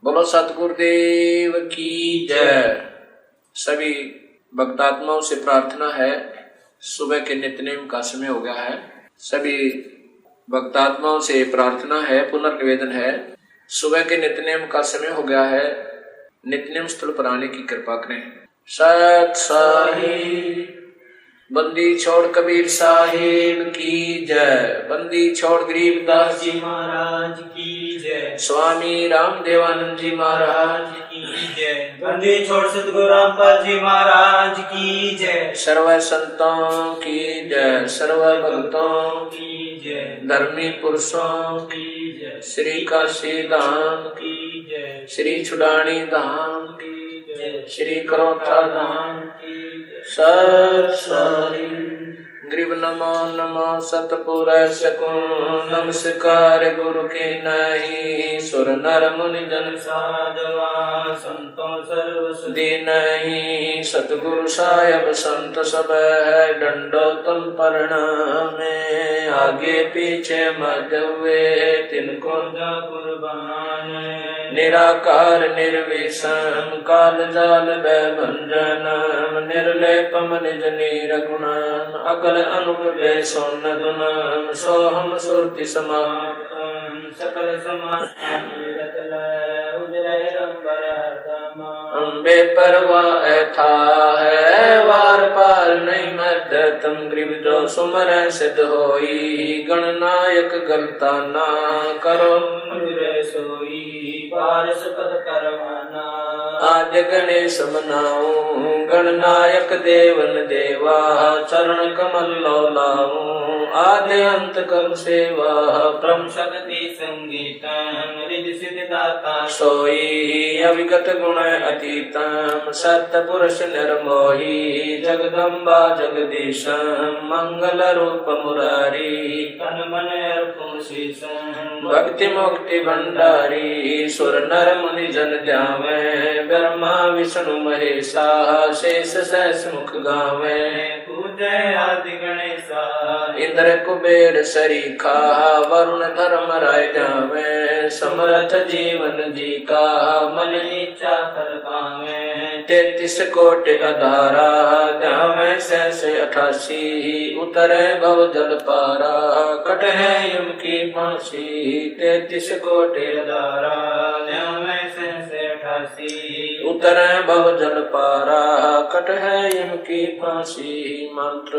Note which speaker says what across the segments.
Speaker 1: बोलो सतगुरुदेव की जय। सभी भक्तात्माओं से प्रार्थना है, सुबह के नित्यनेम का समय हो गया है। सभी भक्तात्माओं से प्रार्थना है, पुनर्निवेदन है, सुबह के नित्यनेम का समय हो गया है। नित्यनेम स्थल पर आने की कृपा करें। सत साहिब बंदी छोड़ कबीर साहिब की जय। बंदी छोड़ गरीबदास जी
Speaker 2: महाराज की जय।
Speaker 1: स्वामी राम देवानंद जी महाराज
Speaker 2: की जय। बंदी छोड़ सतगुरु रामपाल जी महाराज की जय।
Speaker 1: सर्व संतों की जय, सर्व भक्तों
Speaker 2: की जय,
Speaker 1: धर्मी पुरुषों
Speaker 2: की जय,
Speaker 1: श्री काशी धाम
Speaker 2: की जय,
Speaker 1: श्री छुड़ानी धाम
Speaker 2: की जय,
Speaker 1: श्री करोथा धाम
Speaker 2: की जय।
Speaker 1: सत सारी ग्रीव नमो नमो सतपुर सकूं। नमस्कार गुरु के नहीं, सुर नर मुनि जन
Speaker 2: साधवा संतों सर्व
Speaker 1: सुधी नहीं। सतगुरु साहेब संत सब है, दंडोतम प्रणामे। आगे पीछे मध्य हुए तिनको
Speaker 2: कुर्बान।
Speaker 1: निराकार निर्विषम काल जाल भंजनम। निर्लेपम निज नीरगुणम अकल अनुपे सोन गुणम। सोहम सुरति समाप्तम
Speaker 2: सकल समाप्तम।
Speaker 1: अम्बे परवा था है, वार पार नहीं मध्यतम। ग्रीव जो सुमर सिद्ध होई, गणनायक गलता ना करो।
Speaker 2: सोई पारस पद करवाना।
Speaker 1: आज गणेश मनाऊं, गणनायक देवन देवा। चरण कमल लाऊं, आद्य अंत कर सेवा।
Speaker 2: ब्रह्म शक्ति संगीतम रिद्धि सिद्धि दाता।
Speaker 1: सोई अविगत गुण अतीतम, सत्य पुरुष निर्मोही। जगदम्बा जगदीशम मंगल रूप मुरारी।
Speaker 2: तन मन अर्पण शीशम
Speaker 1: भक्ति मुक्ति भंडारी। सुर नर मुनि जन ध्यावे, ब्रह्मा विष्णु महेशा। शेष सहस मुख गावे,
Speaker 2: पूजय आदि गणेशा।
Speaker 1: इंद्र कुबेर सरीखा, वरुण धर्म राय जावे। समर्थ जीवन जी का, मन
Speaker 2: इच्छा फल पावे।
Speaker 1: 33 कोटि अधारा, ध्यावे सहस 88। उतरे भव जल पारा, कट है यम की फांसी। 33 कोटि
Speaker 2: अधारा, ध्यावे सहस 88।
Speaker 1: उतरे भव जल पारा, कट है यम की फांसी। मंत्र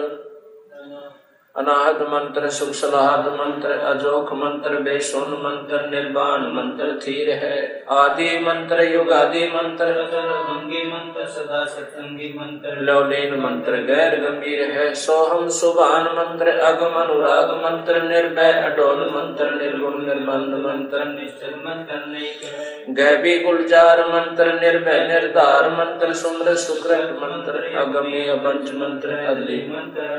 Speaker 1: अनाहत मंत्र, सुख सलाहत मंत्र, अजोख मंत्र, बेसुन मंत्र, निर्वाण मंत्र थीर है। आदि मंत्र, युगादि मंत्र,
Speaker 2: सर्वभंगी मंत्र, सदा सत्संगी मंत्र।
Speaker 1: लवलीन मंत्र गैर गंभीर है। सोहम सुभान मंत्र, अगम अनुराग मंत्र। निर्भय अडोल मंत्र, निर्गुण निर्बंध मंत्र।
Speaker 2: निश्चल मंत्र नहीं
Speaker 1: गैबी गुलजार मंत्र, निर्भय निर्धार मंत्र। सुमर सुकृत मंत्र, अगम्य पंच मंत्र, अदली
Speaker 2: मंत्र।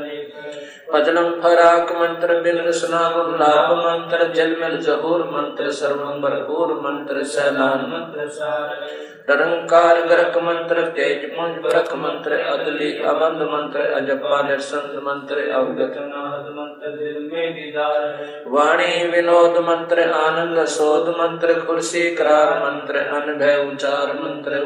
Speaker 1: भजनम फराक मंत्र, बिन रसना लाभ मंत्र। जलमल जहूर मंत्र, सर्वं भरपूर मंत्र। सैलान
Speaker 2: मंत्र सार
Speaker 1: निरंकार गरक मंत्र, तेज पुंज बरक मंत्र। अदली अबंध मंत्र, अजपा निरसंत मंत्र। अवगत
Speaker 2: नाद मंत्र, दिल में दीदार।
Speaker 1: वाणी विनोद मंत्र, आनंद शोध मंत्र। कुर्सी करार मंत्र, अनभय उचार मंत्र।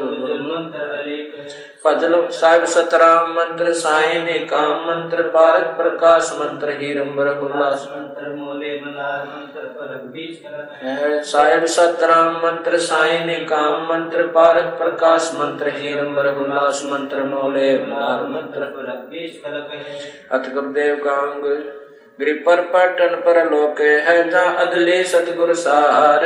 Speaker 1: फजल साहिब सतराम मंत्र, साईं ने काम मंत्र। पारक प्रकाश मंत्र, हीरंबर उल्लास
Speaker 2: मंत्र। मोले मलार मंत्र, परक बीच
Speaker 1: साहिब सतराम मंत्र, साईं ने काम मंत्र। पारक प्रकाश मंत्र, हीरंबर उल्लास मंत्र। मोले मलार मंत्र,
Speaker 2: परक बीच
Speaker 1: अथ गुरुदेव का अंग। गिरि पर पटन पर लोक है, जहाँ अदले सतगुरु सार।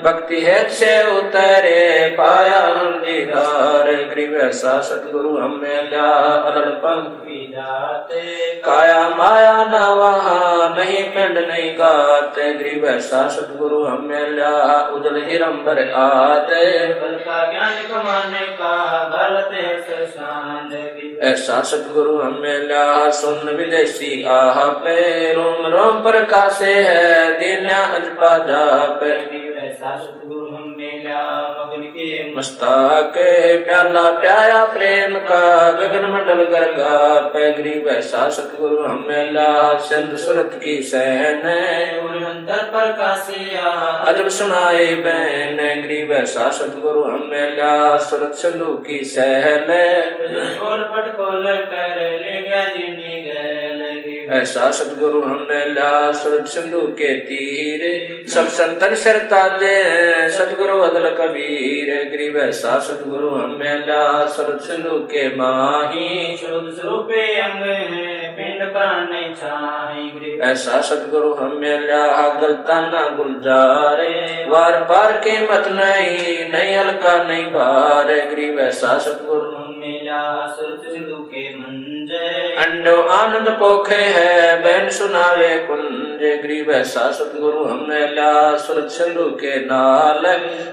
Speaker 1: भक्ति है से उतरे, पाया हम दीदार। ग्रीव ऐसा सतगुरु हमें ल्या, अरल पंखी जाते। काया माया न वहाँ, नहीं पिंड नहीं गाते। ग्रीव ऐसा सतगुरु हमें ल्या, उजल हिरंबर आते।
Speaker 2: बल का ज्ञान कमाने का, गलत है
Speaker 1: ऐसा सतगुरु हमें ल्या, सुन विदेशी आह पे। रोम रोम प्रकाशे है, दीन्या अजपा जापे।
Speaker 2: ऐसा सतगुरु हमें ल्या, मगन के
Speaker 1: मस्तक प्याला प्याया प्रेम का। गगन मंडल गरगा पे। ग्रीव ऐसा सतगुरु हमें ल्या, सिंध सुरत की सहन।
Speaker 2: अंतर प्रकाशिया
Speaker 1: अजब सुनाए बैन गरीब ऐसा सतगुरु हम मिला सुरत सिंधु की सहल
Speaker 2: खोल पट खोल कर ले गया जिनी गैल
Speaker 1: ऐसा सतगुरु हम मिला सुरत सिंधु के तीर सब संतन सिर ताजे सतगुरु अदल कबीर गरीब ऐसा सतगुरु हम मिला सुरत सिंधु के माही
Speaker 2: शुद्ध स्वरूपे अंग पिंड प्राण नहीं छाई
Speaker 1: ऐसा सतगुरु हम मिला गलता ना गुलजारे वार पार के मत नहीं हल्का नहीं भार गरीब ऐसा सतगुरु
Speaker 2: मिला सुरत सिंधु के मंजे
Speaker 1: अंडो आनंद पोखे है बैन सुनावे कुंज गरीब ऐसा सतगुरु हम मिला सुरत सिंधु के नाल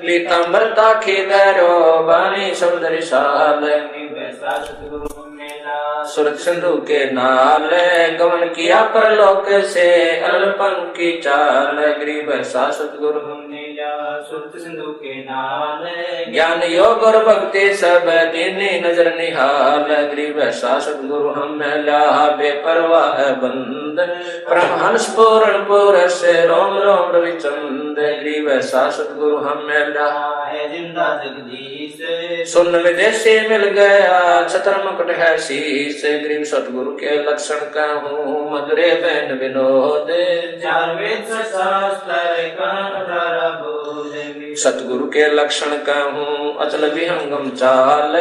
Speaker 1: पीताम्बरता के धरो बानी समुद्र साल
Speaker 2: ऐसा सतगुरु मिला
Speaker 1: सुरत सिंधु के नाल गमन किया परलोक से अल्पन की चाल गरीब ऐसा सतगुरु
Speaker 2: मिला सुरत सिंधु के नाल
Speaker 1: ज्ञान योग और भक्ति सब दीनी नजर निहाल गरीब ऐसा सतगुरु हम मिला बेपरवाह बंद परमहंस पूर्ण पुरुष रोम रोम रविचंद गरीब ऐसा सतगुरु हम मिला
Speaker 2: है जिंदा जगदीश
Speaker 1: सुन विदेशी मिल गया छतर मुकुट है शीश गरीब सतगुरु के लक्षण कहूँ मधुरे बैन विनोद
Speaker 2: चार वेद शास्त्र कान धारा बोध
Speaker 1: सतगुरु के लक्षण कहूँ अचल विहंगम चाल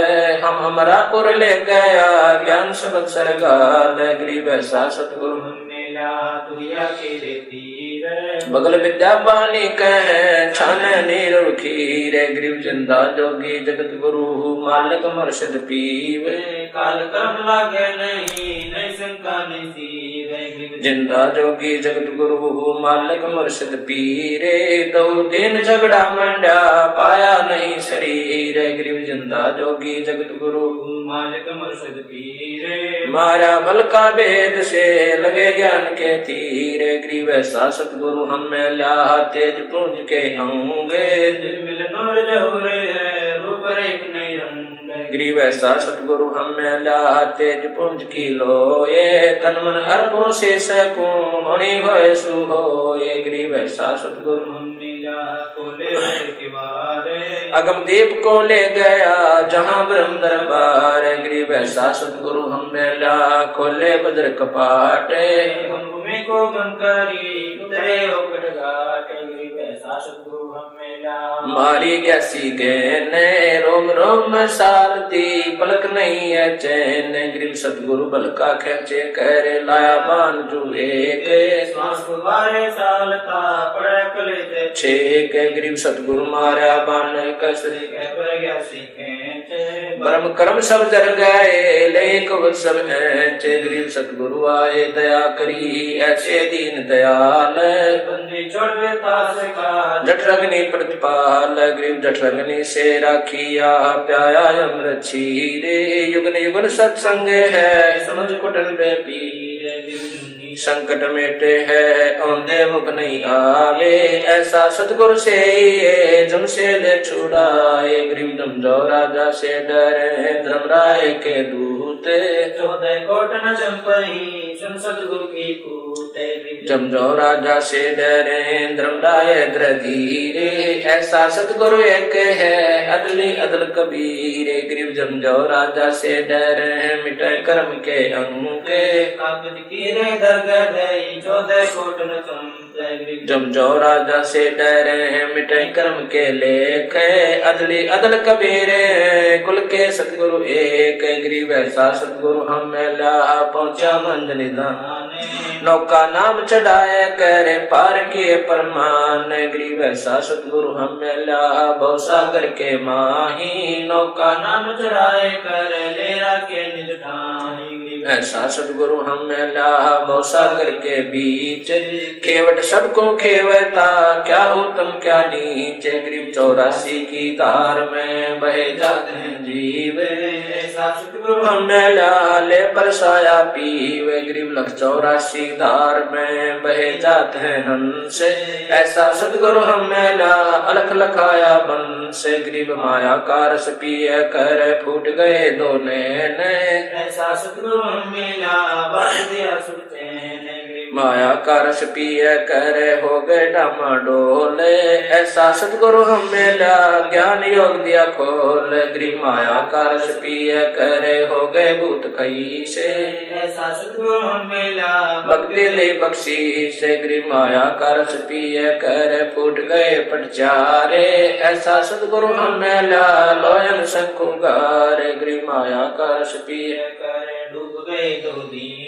Speaker 1: हम हमारा पुर ले गया ज्ञान सबक सरगाल गरीब ऐसा सतगुरु
Speaker 2: मिला दुनिया के तीर
Speaker 1: बगल विद्या बानी कहे छाने नीर खीर गरीब जिंदा जोगी जगत गुरु मालिक मर्शद पीवे
Speaker 2: काल कर्म लागे नहीं शंका नहीं सीवे
Speaker 1: जिंदा जोगी जगत गुरु मालिक मुर्शिद पीरे दो दिन झगड़ा मंडा पाया नहीं शरीर गरीब जिंदा जोगी जगत गुरु
Speaker 2: मालिक मुर्शिद पीरे
Speaker 1: मारा बल का भेद से लगे ज्ञान के तीर गरीब ऐसा सतगुरु हम मिला तेज पूंज के होंगे
Speaker 2: दिल मिल नूर जहुरे है रूप रेख नहीं रंग
Speaker 1: गरीब ऐसा सतगुरु हम मिला तेज पुंज की लोए तन मन अर्पों से सकूं होनी होए सुहोए गरीब ऐसा सतगुरु हम
Speaker 2: मिला कोले के बारे
Speaker 1: अगम दीप को ले गया जहाँ ब्रह्म दरबार गरीब ऐसा सतगुरु हम मिला खोले बद्र कपाटे
Speaker 2: भूमि को गंकारी उतरे होकर घाट गरीब ऐसा सतगुरु हम मिला
Speaker 1: मारी गैसी गहने रोम रोम सारती पलक नहीं है चैन गरीब सतगुरु बल का खेचे कर लाया बान जुए के
Speaker 2: श्वास बारे साल का पड़ा कले
Speaker 1: छेक गरीब सतगुरु मारा बान कसरी
Speaker 2: पर गया सीखे
Speaker 1: ब्रह्म कर्म सब जर गए लेक सब गरीब सतगुरु आए दया करी ऐसे दीन दयाल
Speaker 2: बंदी छोड़ तास का
Speaker 1: जठरग्नि प्रतिपाल गरीब जठरग्नि से राखिया प्याया अमृत छीरे युगन युगन सत्संग है समझ कुटन पे पीरे संकट मेटे है औंधे मुख नहीं आवे ऐसा सतगुरु से जमसे दे छुड़ाए गरीब जमजो राजा से डरे धर्मराय के दूत
Speaker 2: 14 कोट न चंपई सुन सतगुरु की पूते
Speaker 1: जमजो राजा से डरे धर्मराय धीरे ऐसा सतगुरु एक है अदली अदल कबीर गरीब जमजो राजा से डरे मिटे कर्म के अंके
Speaker 2: कागज की रे दरगढ़ 14 कोट न चंपई
Speaker 1: जमजो राजा से डरे मिटे कर्म के लेख अदली अदल कबीरे कुल के सतगुरु एक गरीब ऐसा सतगुरु हम मिला पहुंचा मंजिल दाने नौका नाम चढ़ाए करे पार किए परमान गरीब ऐसा सतगुरु हम मिला भवसागर के माही नौका नाम चढ़ाए करे लेरा के निज ठाही ऐसा सतगुरु हम मिला भवसागर के बीच केवट सबको खेवता क्या उत्तम क्या नीच गरीब 84 की धार में बहे जाते हैं जीव ऐसा सतगुरु हम मिला ले परसाया पीवे गरीब 184 धार में बहे जाते हैं हंस ऐसा सतगुरु हम मिला अलख लखाया बंस गरीब माया का रस पिए कर फूट गए दो नैन
Speaker 2: ऐसा सतगुरु हम मिला बांध दिया सुरचैन
Speaker 1: माया का रस पिए करे हो गए डामाडोल। ऐसा सतगुरु हम मिला ज्ञान योग दिया खोल। गरीब माया का रस पिए करे हो गए भूत खई से।
Speaker 2: ऐसा सतगुरु हम मिला
Speaker 1: भक्ति ले बख्शी से। गरीब माया का रस पिए करे फूट गए पटचारे। ऐसा सतगुरु हम मिला लोयन शंकुगारे। गरीब माया का रस पिए
Speaker 2: करे डूब गए दो दीन।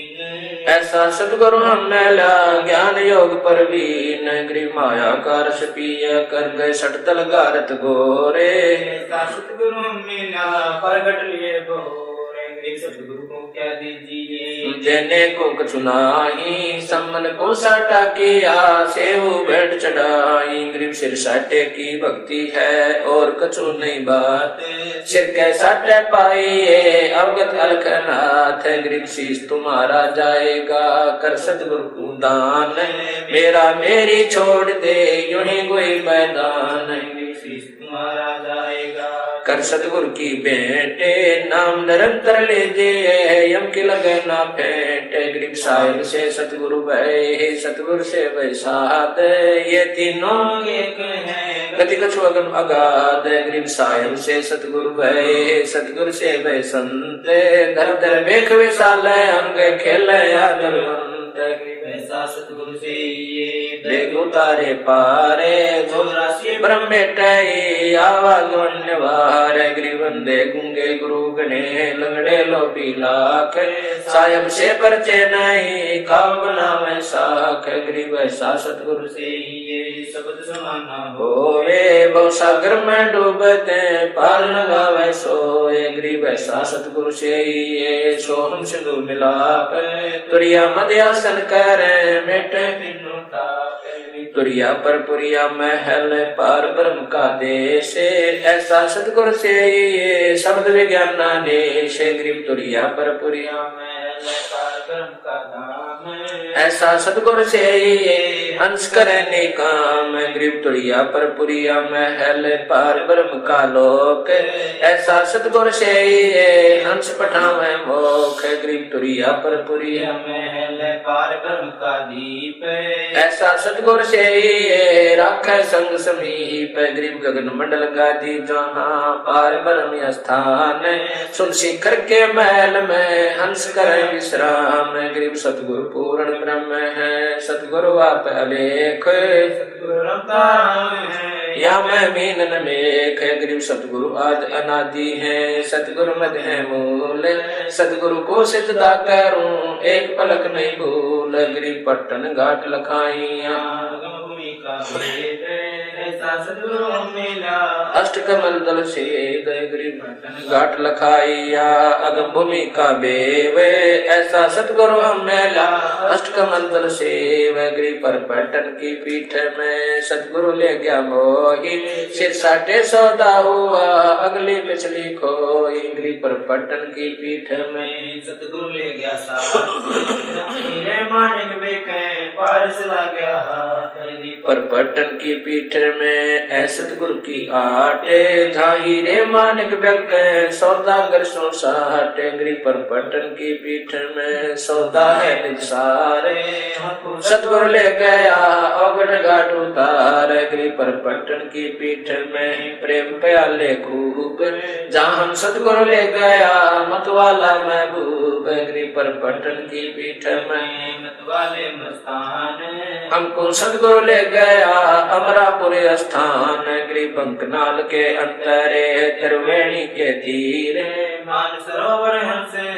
Speaker 1: ऐसा सतगुरु हम मिला ज्ञान योग परवीन। गरीब माया का रस पिए कर गए सटतल गारत गोरे।
Speaker 2: ऐसा सतगुरु हम मिला प्रगट लिए बोरे। गरीब सतगुरु को क्या दीजिए
Speaker 1: देने को कछु नाही। सम्मन को साटा किया सेव भेंट चढ़ाई। गरीब सिर साटे की भक्ति है और कछु नहीं बात। सिर के साटे पाइए अवगत अलखनाथ। गरीब शीश तुम्हारा जाएगा कर सतगुरु को दान। मेरा मेरी छोड़ दे यूं ही कोई मैदान।
Speaker 2: गरीब शीश तुम्हारा जाएगा
Speaker 1: कर सतगुरु की बेटे नाम निरंतर लीजिए यम की लगे ना फेंटे। गरीब साहिब से सतगुरु भय सतगुरु से वैसाद। ये तीनों
Speaker 2: एक है
Speaker 1: गति कछु अगम अगाध। गरीब साहिब से सतगुरु भय सतगुरु से वै संत। धर धर बेख विशाल अंग खेल आदरवंत।
Speaker 2: ऐसा सतगुरु से ये
Speaker 1: देख उतारे पारे
Speaker 2: चौरासी
Speaker 1: ब्रह्म बेटाई आवागमन वार। गरीब बंदे गुंगे गुरु गणे लंगड़े लोभी लाख। सायब से परचे नहीं काम बनावे साख। गरीब ऐसा सतगुरु से
Speaker 2: ये शब्द समाना
Speaker 1: होवे बहु सागर में डूबते पार न गावे सोए। गरीब ऐसा सतगुरु से ये सोहम सिंधु मिलाप। तुरिया मध्यासन करे मेटे तीनों ताप। तुरिया पर पुरिया महल पार ब्रह्म का देश। ऐसा सतगुरु से ये शब्द विज्ञान देश। गरीब तुरिया पर पुरिया
Speaker 2: महल पार ब्रह्म का धाम।
Speaker 1: ऐसा सतगुरु से ये हंस करने काम। गरीब तुरिया पर पुरिया महल पार ब्रह्म का लोक। ऐसा सतगुरु से ये हंस पठावे मोख। गरीब तुरिया पर पुरिया
Speaker 2: महल पार ब्रह्म का दीप।
Speaker 1: ऐसा सतगुरु से ये राखे संग समीप। गरीब गगन मंडल गादी जहाँ पार ब्रह्म स्थान। सुन शिखर के महल में हंस करे विश्राम। गरीब सतगुरु पूर्ण ब्रह्म है सतगुरु आप अलेख।
Speaker 2: सतगुरु रमताराम है
Speaker 1: या मैं मीनन मेख। गरीब सतगुरु आदि अनादि है सतगुरु मध्य है मूल। सतगुरु को सिद्धा करूं एक पलक नहीं भूल। गरीब पट्टन घाट लखाइया
Speaker 2: भूमि का भेद। ऐसा सतगुरु हम मिला
Speaker 1: अष्ट कमल दल से गरीब घाट लखाइया अगम भूमि का बेव। ऐसा सतगुरु हम मिला अष्ट कमल दल से। गरीब पर पट्टन की पीठ में सतगुरु ले गया मोही। सिर साटे सौदा हुआ अगली पिछली खोई। गरीब पर पट्टन की पीठ में
Speaker 2: सतगुरु ले गया साथ। मानिक बेके पारस ला गया हाथ।
Speaker 1: पर पट्टन की पीठ में ऐ सतगुरु की आटे। झाही रे मानिक व्यक सौदागर सो साटे। गरीब पर पट्टन की पीठ में सौदा है निसारे। सतगुरु ले गया अवगढ़ घाट उतार। गरीब पर पट्टन की पीठ में प्रेम प्याले खूब। जहाँ हम सतगुरु ले गया मतवाला महबूब। गरीब पर पट्टन की पीठ में
Speaker 2: मतवाले मस्तान।
Speaker 1: हमको सतगुरु ले गया अमरापुर स्थान। गरीब बंकनाल के अंतरे त्रिवेणी के तीर।
Speaker 2: मान सरोवर हंसे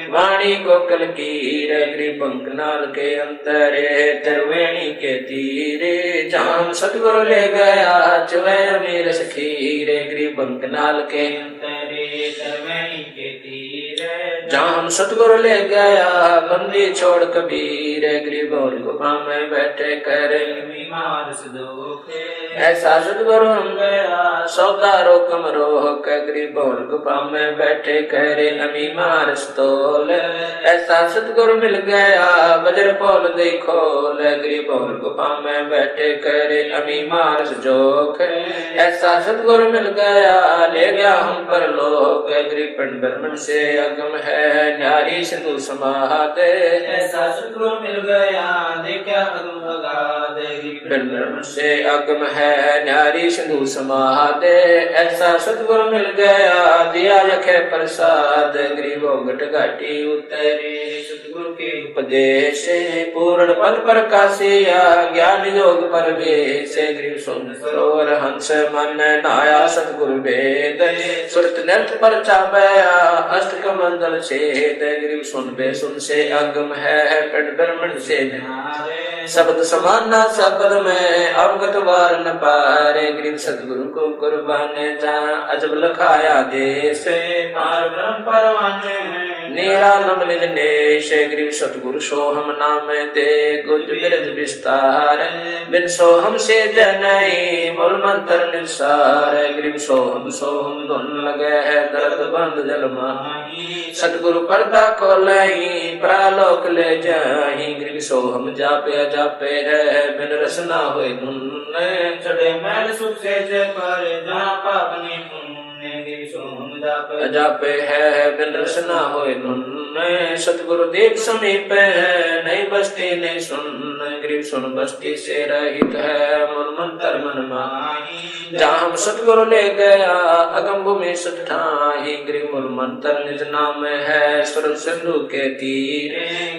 Speaker 1: वाणी गोकल कीर। गरीब बंकनाल के अंतरे त्रिवेणी के तीर। जहाँ सतगुरु ले गया चुवे अमीर सखीर। गरीब बंकनाल के
Speaker 2: अंतरे त्रिवेणी के तीर।
Speaker 1: जहाँ सतगुरु ले गया बंदी छोड़ कबीर। गरीब और गुफा में बैठे कर
Speaker 2: बीमार सुदुख।
Speaker 1: ऐसा सतगुरु हम गया सौदा रोकम रोक। गरीब और गुफा में बैठे करे अमी मार स्तोल। ऐसा सतगुरु मिल गया वज्र पोल दे खोल। गरीब और गुफा में बैठे करे अमी मार जोख। ऐसा सतगुरु मिल गया ले गया हम पर लोक। गरीब पंड ब्रह्मण से अगम है है न्यारी सिंधु समाते।
Speaker 2: ऐसा सतगुरु मिल गया देखा अगम अगाध।
Speaker 1: बिन ब्रह्म से अगम है न्यारी सिंधु समाते। ऐसा सतगुरु मिल गया दिया रखे प्रसाद। गरीबो घट घाटी उतरे सतगुरु के उपदेश। पूर्ण पद प्रकाशिया ज्ञान योग परवेश। गरीब सुन सरोवर हंस मन नाया सतगुरु वेद। सुरत नृत पर चाबया अष्ट कमंडल छेद। गरीब सुन बे सुन से अगम है पिंड ब्रह्मण से शब्द समाना शब्द में अवगत वार न पारे। गरीब सतगुरु को कुर्बान जा अजब लखाया देश।
Speaker 2: पार ब्रह्म परवाने
Speaker 1: निरालम निज नेश। गरीब सतगुरु सोहम नाम दे गुज बिरज विस्तार। बिन सोहम से जनई मूल मंत्र निसार। गरीब सोहम सोहम धुन लगे है दर्द बंद जल माही। सतगुरु पर्दा खोलई प्रालोक ले जाही। गरीब सोहम जापे जापे है बिन रसना होए धुन।
Speaker 2: चढ़े मैल सुख से पर जहाँ पाप नहीं पुण्य। सोहम
Speaker 1: जापे है बिन रसना होए धुन। सतगुरु देव समीप है नहीं बस्ती नहीं सुन। गरीब सुन बस्ती से रहित है मूल मंत्र मन माही। जहाँ हम सतगुरु ले गया अगम भूमि सुख ठाही। गरीब मूल मंत्र निज नाम है सुर सिंधु के तीर।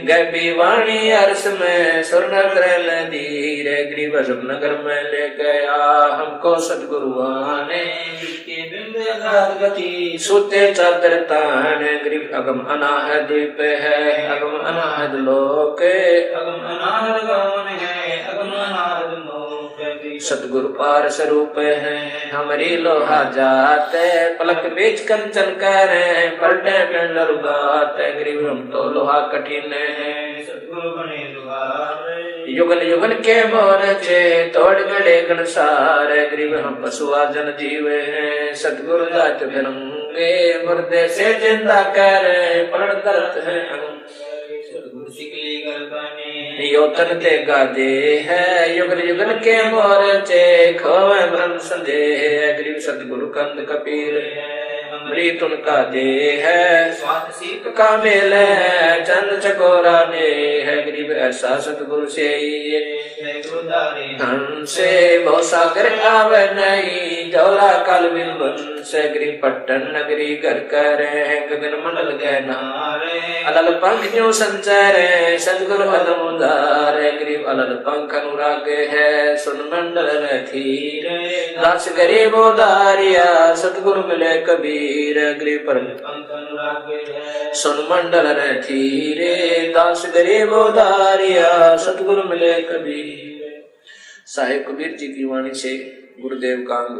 Speaker 1: गैबी वाणी अर्श में सुर नगर धीर। गरीब अजब नगर में ले गया हमको सतगुरु आने। गति सूते चादर तान। गरीब अगम अनाहद द्वीप है अगम अनाहद लोक।
Speaker 2: अगम अनाहद गमन है अगम अनाहद लोक।
Speaker 1: सतगुरु पार स्वरूप है हमारी लोहा जाते। पलक बीच कंचन करे पलटे पिंड रुगात। गरीब हम तो लोहा कठिन है
Speaker 2: सतगुरु बने दुआर।
Speaker 1: युगन युगन के मोरचे तोड़ गड़े गणसार। गरीब हम पशुआ जन जीवे हैं सतगुरु जात फिरंगे। मुर्दे से जिंदा करे पलट दर्द है
Speaker 2: सतगुरु सिकली गर्दने।
Speaker 1: योतन ते गादे है युगन युगन के मोरचे खोवे ब्रह्म संदेह। गरीब सतगुरु कंद कबीर अमृत उनका दे है।
Speaker 2: स्वाद सीत
Speaker 1: का मेल है चंद चकोरा ने है। गरीब ऐसा सतगुरु से धन से बहु सागर आवे नहीं। जौला काल बिन बन से गरीब पट्टन नगरी कर करे गगन मंडल गहनारे। अलल पंख जो संचार सतगुरु अदम उदार। गरीब अलल पंख अनुराग है सुन मंडल रथीर। दास गरीब उदारिया सतगुरु मिले कबीर। गरीब पर
Speaker 2: पंख अनुराग है
Speaker 1: सुन मंडल रथीरे। दास गरीब उदारिया सतगुरु मिले कबीर। साहिब कबीर जी की वाणी से गुरुदेव का अंग।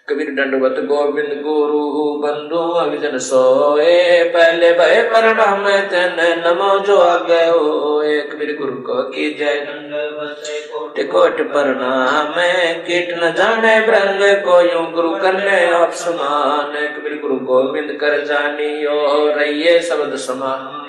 Speaker 1: कबीर दंडवत गोविंद गुरु बंधु अभिजन सोए। पहले भय प्रणाम तन नमो जो आगे होए। कबीर गुरु को की जय कोटि कोटि प्रणाम। कीट न जाने ब्रंग को यूं गुरु करने आप समान। कबीर गुरु गोविंद कर जानियो रहिए शब्द समान।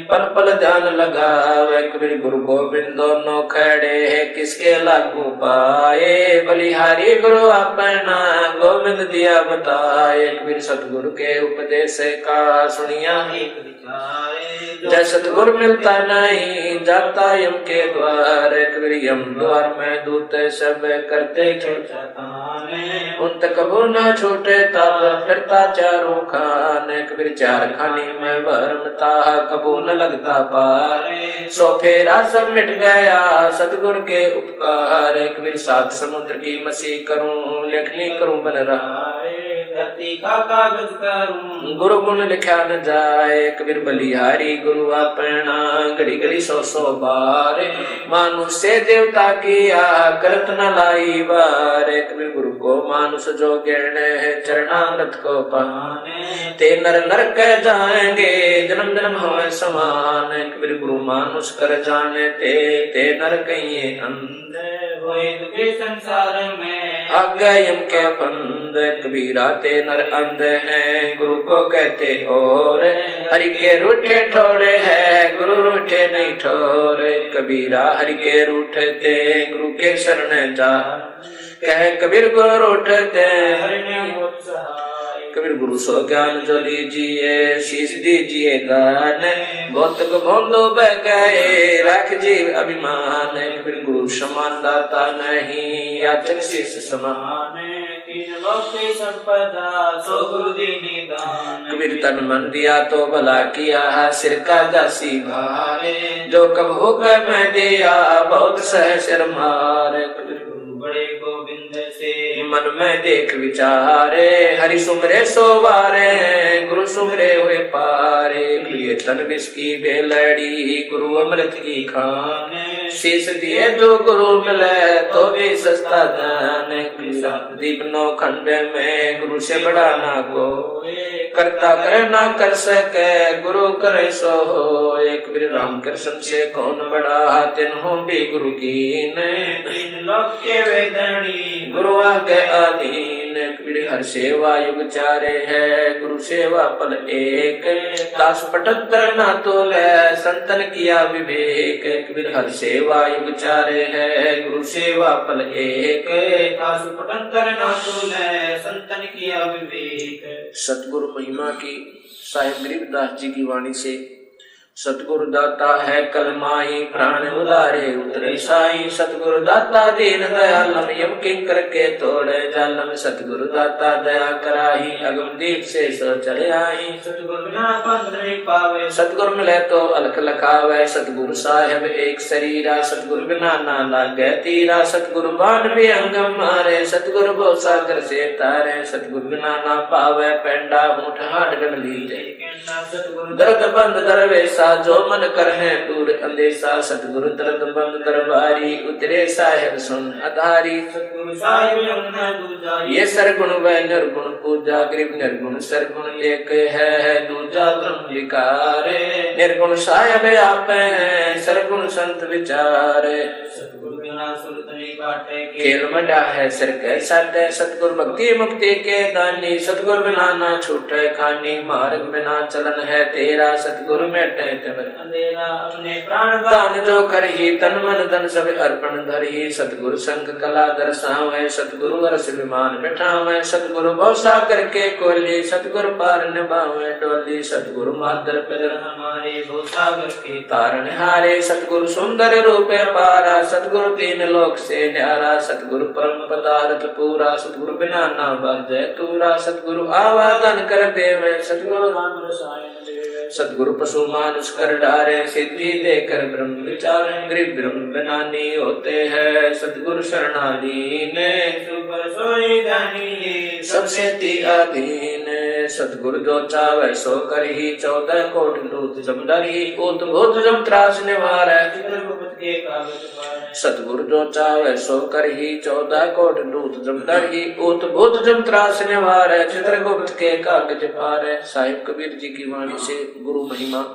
Speaker 1: पल पल ध्यान लगावे। कबीर गुरु गोविंद दोनों खड़े है किसके लागू पाए। बलिहारी गुरु अपना गोविंद दिया बताए। कबीर सतगुरु के उपदेश का सुनिया ही जय सतगुरु मिलता नहीं जाता यम के द्वार। कबीर यम द्वार में दूत सब करते उन तक कबूर न छूटे तब फिरता चारों खान। कबीर चार खानी में भरमता कबू न लगता पार। सो फेरा सब मिट गया सतगुरु के उपकार। कबीर सात समुद्र की मसी करूं लेखनी करूं बन रहा। धरती का कागज करूं गुरु गुण लिखा न जाए। कबीर बलिहारी गुरु अपना घड़ी घड़ी सौ सौ बार। मानुष से देवता किया करत न लाई बार। कबीर गुरु को मानुष जो गिरने है चरणामृत को पाने। ते नर नर कह जाएंगे जन्म जन्म होए समान। कबीर गुरु मानुष कर जाने ते नर कहिए अंधे होए दुखे संसार में आज्ञा यम के फंद। कबीरा ते नर अंध हैं गुरु को कहते और। हरि के रूठे ठोरे है गुरु रूठे नहीं ठोरे। कबीरा हरि के रूठे ते गुरु के शरण जा। कह कबीर गुरु उठते
Speaker 2: हरि नहीं होत सहाय।
Speaker 1: कबीर गुरु सो ज्ञान जो लीजिए शीश दीजिए दान बहुत भोंदो बह गए रख जीव अभिमान कबीर गुरु समान दाता नहीं याचक शीश समान
Speaker 2: तीन लोक की संपदा सो गुरु दीनी दान।
Speaker 1: कबीर तन मन दिया तो भला किया सिर का दासी भारे जो कब होकर मैं दिया बहुत सह सिर मारे कबीर
Speaker 2: बड़े गोविंद से
Speaker 1: मन में देख विचारे हरि सुमरे सोवारे गुरु सुमरे हुए पारे प्रिय तन विष की बेलड़ी गुरु अमृत की खान शीश दिए जो गुरु मिले तो भी सस्ता दान दीप नौ खंड में गुरु से बड़ा ना को करता करे ना कर सके गुरु करे सो हो एक राम कृष्ण से कौन बड़ा तिन्हों भी गुरु की
Speaker 2: तीन लोक के वेदनी
Speaker 1: गुरु आगे अधीन कबीर हर सेवा युग चारे है गुरु सेवा पल एक दास 75 ना तोले संतन किया विवेक कबीर हर सेवा युग चारे है गुरु सेवा पल एक
Speaker 2: दास 75 ना तोले संतन किया विवेक।
Speaker 1: सतगुरु महिमा की साहिब गरीबदास जी की वाणी से सतगुरु दाता है कलमाई प्राण उदारे उतरे साई सतगुरु दाता दीन दयालम यम किंकर के तोड़े जालम सतगुरु दाता दया कराही अगम दीप से सो चले आई
Speaker 2: सतगुरु बिना पंथ नहीं पावे
Speaker 1: सतगुरु मिले तो अलख लखावे सतगुरु साहेब एक शरीरा सतगुरु बिना ना लागे तीरा सतगुरु बाण भी अंगम मारे सतगुरु भव सागर से तारे सतगुरु बिना ना पावे पेंडा ऊंट हाट गण लीजे दर्द बंद दरवेश जो मन कर है दूर अंदेशा सतगुरु दर्द बंद दरबारी उतरे साहेब सुन आधारी
Speaker 2: सतगुरु साहिब
Speaker 1: ये सरगुण व निर्गुण पूजा गरीब निर्गुण सरगुण एक है दूजा ब्रह्म विकारे निर्गुण साहेब आप है सरगुण संत विचारे
Speaker 2: सतगुरु बिना सुरत नहीं काटे
Speaker 1: खेल मडा है सिर के साधे सतगुरु भक्ति मुक्ति के दानी सतगुरु बिना ना छूटे खानी मार्ग बिना चलन है तेरा सतगुरु मेटे
Speaker 2: अंधेरा अपने प्राण
Speaker 1: दान जो कर ही तन मन धन सब अर्पण धर ही सतगुरु संग कला दर्शावे सतगुरु रस विमान बैठावे सतगुरु भव सागर के कोली सतगुरु पार निभावे डोली सतगुरु मादर पितर
Speaker 2: हमारे भव सागर के
Speaker 1: तारण हारे सतगुरु सुंदर रूपे पारा सतगुरु तीन लोक से न्यारा सतगुरु परम पदार्थ पूरा सतगुरु बिना ना बाजे तूरा सतगुरु आवादन कर देवे सतगुरु
Speaker 2: राम रसायन
Speaker 1: सतगुरु पशु मानुष कर डारे सिद्धि देकर ब्रह्म विचार गरीब ब्रह्म बनानी होते हैं सतगुरु शरणाधीन
Speaker 2: सुपर सोई जानी
Speaker 1: सबसे ती अधीन सतगुरु जो चावे सो कर ही 14 कोट लूट जमदर ही उत भूत जम त्रास निवार
Speaker 2: चित्रगुप्त के कागज पर
Speaker 1: सतगुरु जो चावे सो कर ही 14 कोट लूट जमदर ही उत भूत जम त्रास निवार चित्रगुप्त के कागज पार साहिब कबीर जी की वाणी से गुरु महिमा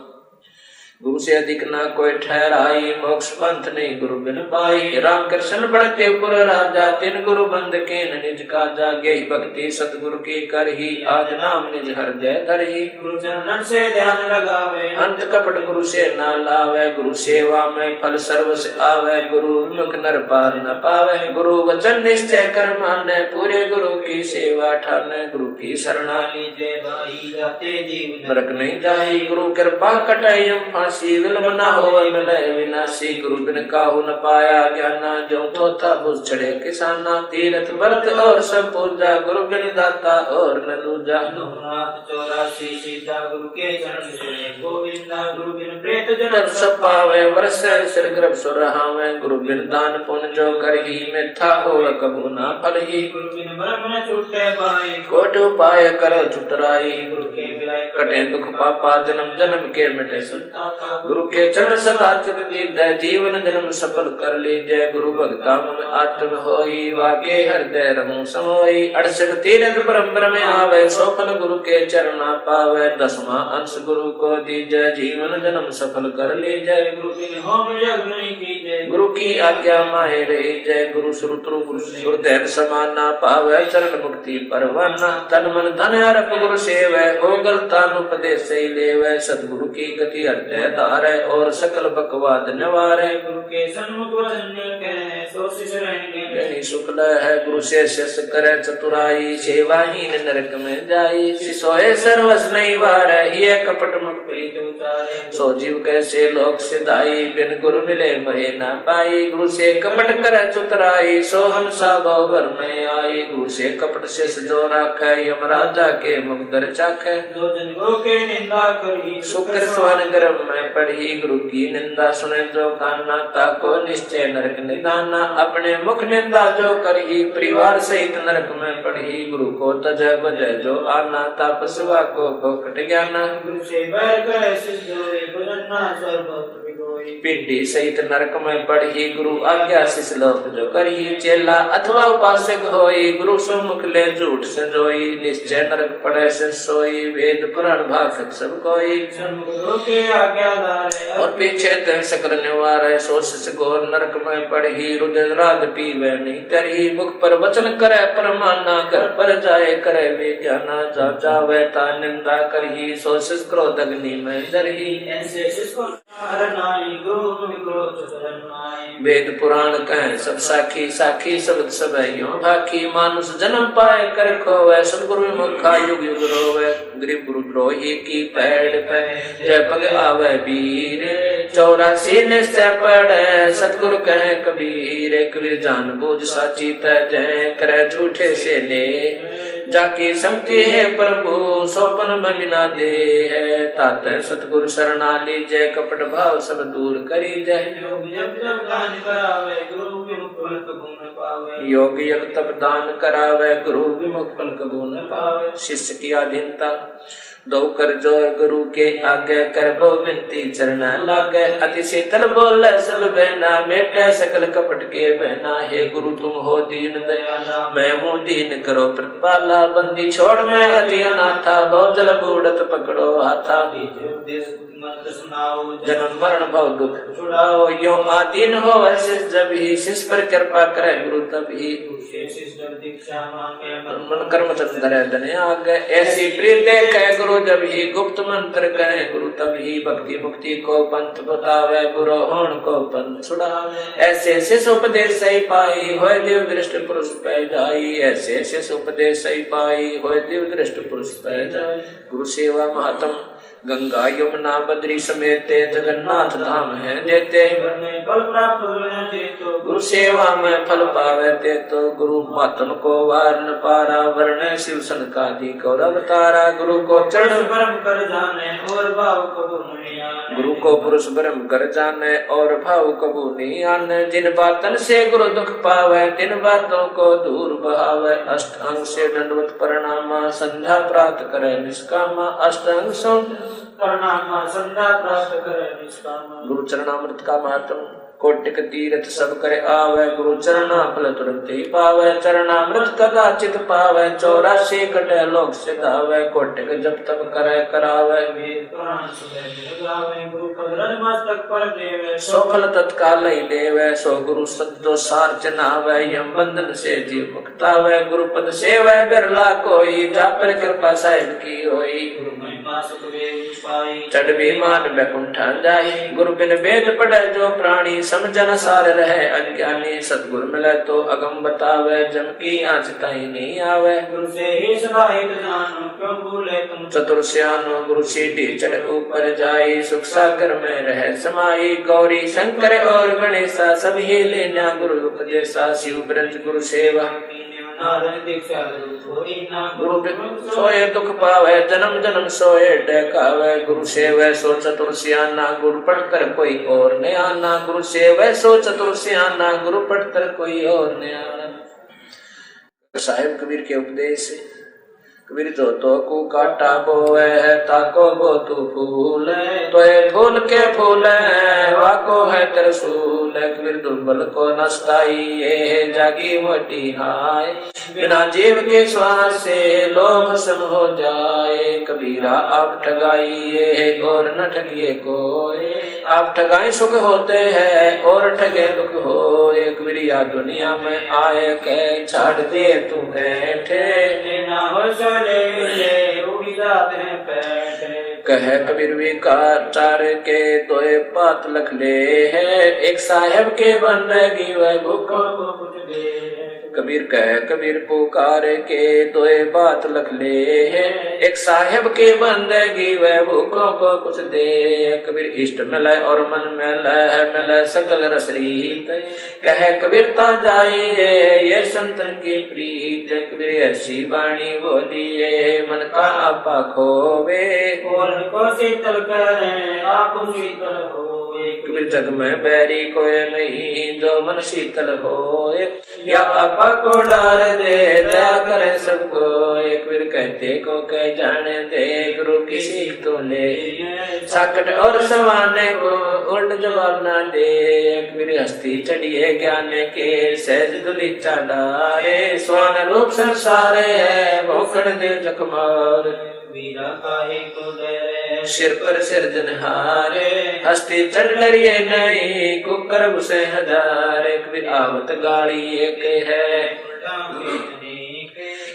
Speaker 1: गुरु से अधिक ना कोई ठहराई मोक्ष पंथ नहीं गुरु बिन पाई राम कृष्ण बढ़ते पुर राजा तिन गुरु बंद के निज का जागे भक्ति सतगुरु की कर ही आज नाम निज हृदय धर ही
Speaker 2: गुरु चरणन से ध्यान लगावे
Speaker 1: अंत कपट गुरु से ना लावे गुरु सेवा में फल सर्व से आवे गुरु मुख नर पार न पावे गुरु वचन निश्चय कर माने पूरे गुरु की सेवा ठाने गुरु की शरणा
Speaker 2: लीजे भाई जाते जीव
Speaker 1: नरक नहीं जाई गुरु कृपा कटाई फांसी विलम ना हो मिले विनाशी गुरु बिन काहू न पाया ज्ञाना जो तोता बुझ चढ़े किसाना तीरथ व्रत और सब पूजा गुरु बिन दाता और न दूजा
Speaker 2: 84 सीता गुरु के चरण से गोविंदा गुरु बिन प्रेत जन
Speaker 1: सब पावे वर्ष सिर गर्भ सुरहावे गुरु बिन दान पुण्य जो कर ही मिथ्या हो कबू ना फल ही
Speaker 2: गुरु बिन ब्रह्म न छूटे पाए
Speaker 1: कोट उपाय करो छुटराई
Speaker 2: गुरु के विलय
Speaker 1: कटे दुख पापा जन्म जन्म के मिटे संताप गुरु के चरण सदा चित दीजय जीवन जन्म सफल कर लीजय गुरु भक्ता मन आत्म होई वाके हृदय रहूं समोई 68 तीरथ परम्पर में आवे सोफल गुरु के चरण पावे 10वां अंश गुरु को दीजय जीवन जन्म सफल कर लीजय
Speaker 2: गुरु बिन होम यज्ञ नहीं कीजय
Speaker 1: गुरु की आज्ञा माहे रही जय गुरु श्रुतु गुरु गुरुदेव समाना पावे चरण मुक्ति परवाना तन मन धन अर्प गुरु सेवै हो गलता उपदेश से लेवै सतगुरु की गति हृदय धारे और सकल बकवाद निवारे
Speaker 2: गुरु के सन्मुख वचन कहे सो शिष्य रहने
Speaker 1: नहीं शुक्ल है। गुरु से शिष करे चतुराई, सेवाहीन नरक में जाई। सिसोए सर्वस नहीं वार, ये कपट मुख प्रीत उतारे। सो जीव कैसे लोक सिधाई, बिन गुरु मिले महे ना पाई। गुरु से कपट करे चतुराई, सो हम सागो घर में आई। गुरु से कपट शिष जो राखे, यमराजा के मुख दर चाखे।
Speaker 2: जो जन गुरु के निंदा करी,
Speaker 1: शुक्र स्वन गर्भ में पढ़ी। गुरु की निंदा सुने जो काना, ताको निश्चय नरक निदाना। अपने मुख निंदा जो करी, परिवार सहित नरक में पढ़ी। गुरु को तजय बजय जो आना, तापस्वा को कट ज्ञाना।
Speaker 2: गुरु से बैर करे सिद्ध होए, भजन्ना सर्वत्र विगोई।
Speaker 1: पीढ़ी सहित नरक में पढ़ी। गुरु आज्ञा शिष लोक जो करी। चेला अथवा उपासक होई, गुरु सुमुख ले झूठ संजोई। निश्चय नरक पढ़े से सोई, वेद पुराण भाषक सब कोई।
Speaker 2: गुरु के आज्ञादार है,
Speaker 1: और पीछे तय सकल निवार है। सो शिष घोर नरक में पढ़ी, रुद्र राज पीवे नहीं तरही। मुख पर वचन करे परमाना, घर पर जाए करे वे ज्ञाना। जा जावे ता निंदा करही, सो शिष क्रोध अग्नि में जरही।
Speaker 2: ऐसे शिष को हरनाई, गुरु क्रोध शरणाई।
Speaker 1: वेद पुराण कहें सब साखी, साखी शब्द सब यूं भाखी। मानुष जन्म पाए कर खोवे, सतगुरु मुखा युग युग रोवे। गरीब गुरु द्रोही की पैड़ पे, जय पग आवे वीर। 84 निश्चय पढ़े, सतगुरु कहे कबीर। कबीर जान बूझ साची तय, करे झूठे से ले। जाकी संगति है प्रभु, सोपन बमिना दे है। ताते सतगुरु शरणा लीजय, कपट भाव सब दूर करी जय। योग योग तप दान करावे, गुरु विमुख फल कबू न पावे। शिष्य की अधीनता दो कर जो गुरु के आगे, कर वो विनती चरण लागे। अति शीतल बोले सब बहना, मेटे सकल कपट के बहना। हे गुरु तुम हो दीन दयाला, मैं हूँ दीन करो प्रतिपाला। बंदी छोड़ मैं अति अनाथा, बहुत जल बूढ़त पकड़ो हाथा। जन्म मरण भव दुख छुड़ाओ, यो आदीन हो ऐसे जब ही। शिष पर कृपा करे गुरु तब ही, मन कर्म चंद्र धने आगे। ऐसी प्रीत देखे गुरु जब ही, गुप्त मंत्र कहे गुरु तब ही। भक्ति मुक्ति को पंथ बतावे, गुरु होण को पंथ छुड़ावे। ऐसे शिष उपदेश सही पाई, होय दिव्य दृष्ट पुरुष पै जाई। ऐसे शिष उपदेश सही पाई, होय दिव्य दृष्ट पुरुष पै जाई। गुरु सेवा महात्म गंगा यमुना बद्री समेत, जगन्नाथ धाम है देते।
Speaker 2: फल प्राप्त होने तो
Speaker 1: गुरु सेवा में फल पावे ते तो। गुरु मातम को वार न पारा, वर्ण शिव सनकादि को अवतारा। गुरु को चरण
Speaker 2: परम कर जाने, और भाव कबू नहीं आने।
Speaker 1: गुरु को पुरुष ब्रह्म कर जाने, और भाव कबू नहीं आने। जिन बातन से गुरु दुख पावे, तिन बातों को दूर बहावे। अष्ट अंग से दंडवत प्रणामा, संध्या प्राप्त करे निष्कामा। अष्ट अंग सो
Speaker 2: प्रणाम संध्या प्राप्त करे निष्कामा।
Speaker 1: गुरु चरणामृत का महत्व कोटिक तीर्थ सब करे आवे। गुरु चरणा फल तुरंत ही पावे, चरणामृत कदाचित पावे। 84 कटे लोक सिधावे, कोटिक जब तब करे करावे।
Speaker 2: गुरु पद मस्तक पर देवे,
Speaker 1: सो फल तत्काल ही देवे। सो गुरु सत्यो सार चनावे, यम बंधन से जीव मुक्तावे। गुरु पद सेवे बिरला कोई, जा पर कृपा साहिब की होई। चढ़ विमान बैकुंठा जाई, गुरु बिन वेद पढ़े जो प्राणी। समझन सार रहे अज्ञानी, सतगुरु मिले तो अगम बतावे। जम की आँच ताई नहीं आवे,
Speaker 2: गुरु से ही समाहित जानो, क्यों भूले तुम।
Speaker 1: चतुर सियानो गुरु सीढ़ी चढ़ ऊपर जाई। सुख सागर में रहे समाई, गौरी शंकर और गणेशा सब ही लेना गुरु उपदेशा। शिव ब्रज गुरु सेवा, गुरु सोए दुख पावे, जन्म जन्म सोए डकावे। गुरु सेवे सो चतुर सियाना, गुरु पढ़कर कोई और न आना। गुरु सेवे सो चतुर सियाना, गुरु पढ़कर कोई और न आना। साहिब कबीर के उपदेश, कबीर जो तो को काटा बोए है, ताको बो तू फूल। तो फूल के फूल वाको है त्रिशूल। कबीर दुर्बल को नष्टाई, ये जागी मोटी हाय। बिना जीव के श्वास से लोभ सम हो जाए। कबीरा आप ठगाई ये, और न ठगिए कोई। आप ठगाई सुख होते हैं, और ठगे दुख हो। कबीरिया दुनिया में आए के छाड़ दे तू बैठे।
Speaker 2: ना हो सले उड़ी जाते हैं पैठे।
Speaker 1: कहे कबीर विकार चार के दोए पात लख ले है। एक साहेब के बंदगी वह भूखों को कुछ दे। कबीर कह कबीर पुकार के दोए बात लख ले है, एक साहेब के बंदगी वह भूखों को कुछ दे। कबीर इष्ट मिले और मन मिले सकल रसरीत, कह कबीरता जाइए ये संतन की प्रीत। कबीर ऐसी वाणी बोलिए मन का आपा खोवे,
Speaker 2: और को शीतल करे आप शीतल हो।
Speaker 1: कबीर जग में बैरी कोई नहीं जो मन शीतल होए, या आपा को डार दे दया करे सबको। कबीर कहते को कह जाने दे गुरु की सीख तो ले, साकट और सवाने को उल्ट जवाब ना दे। कबीर हस्ती चढ़िए ज्ञान के सहज दुलीचा डारे, स्वान रूप संसारे है भोखड़ दे जखमार।
Speaker 2: वीरा काहे को डरे
Speaker 1: सिर पर सिरजनहारे, हस्ती चढ़ डरिए नहीं कुकर उसे हजारे। कबीर आवत गाड़ी एक है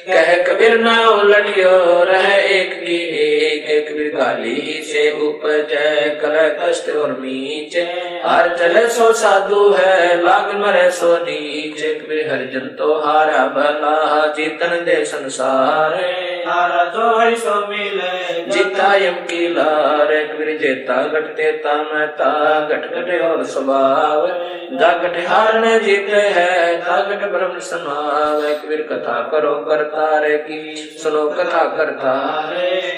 Speaker 1: कह कबीर ना उलटियो रह एक की एक। कबीर गाली से उपजय कल कष्ट और नीचे, हार चले सो साधु है लाग मरे सो नीचे। कबीर हरिजन तो हारा भला जीतन दे संसार,
Speaker 2: हारा जो है सो मिले
Speaker 1: जीता यम की लार। कबीर जेता घट देता महता घट घटे और स्वभाव, जागट हार न जीते है तागट ब्रह्म समाव। कबीर कथा करो करतार की सुनो कथा करतार,